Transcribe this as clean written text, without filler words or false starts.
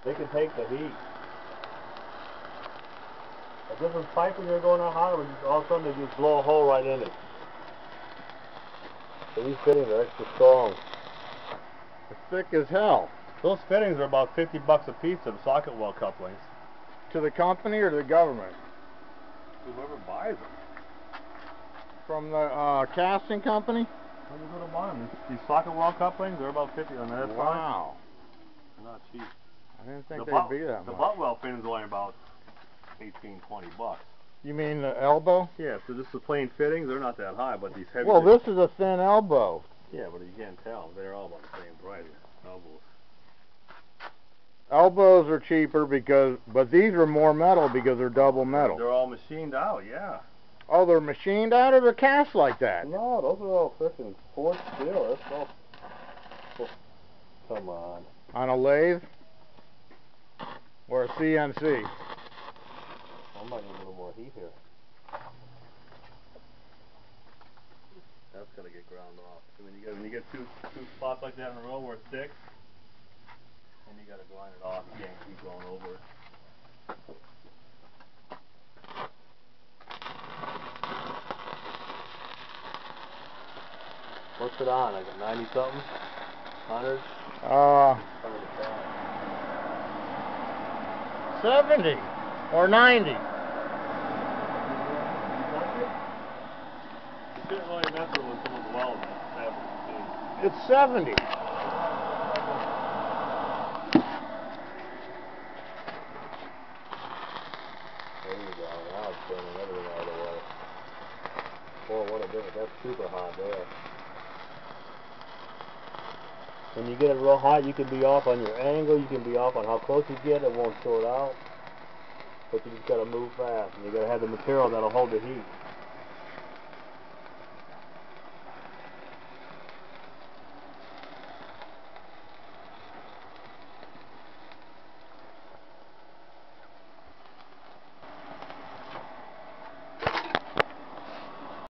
They can take the heat. If this was piping you're going on hot, all of a sudden they just blow a hole right in it. So these fittings are extra strong. It's thick as hell. Those fittings are about $50 a piece of socket weld couplings. To the company or to the government? Whoever buys them. From the casting company? When you go to buy them, these socket weld couplings, they're about 50 on that. Wow. They're not cheap. I didn't think they'd be that much. The butt weld fittings are only about 18, 20 bucks. You mean the elbow? Yeah, so just the plain fittings, they're not that high, but these heavy Well, fittings, this is a thin elbow. yeah, but you can't tell. They're all about the same price. Elbows. Elbows are cheaper but these are more metal because they're double metal. They're all machined out, yeah. Oh, they're machined out or they're cast like that? No, those are all freaking forged steel. That's all. Oh, come on. On a lathe? Or a CNC? I might need a little more heat here. That's gotta get ground off. So when you get two spots like that in a row where it's thick, then you gotta grind it off. You can't keep going over it. What's it on? Like a 90 something? 100? 70 or 90. You shouldn't really mess with someone's welding. It's 70. There you go. Now it's burning everything out of the way. Boy, what a difference. That's super hot there. When you get it real hot, you can be off on your angle, you can be off on how close you get, it won't short out. But you just gotta move fast, and you gotta have the material that'll hold the heat.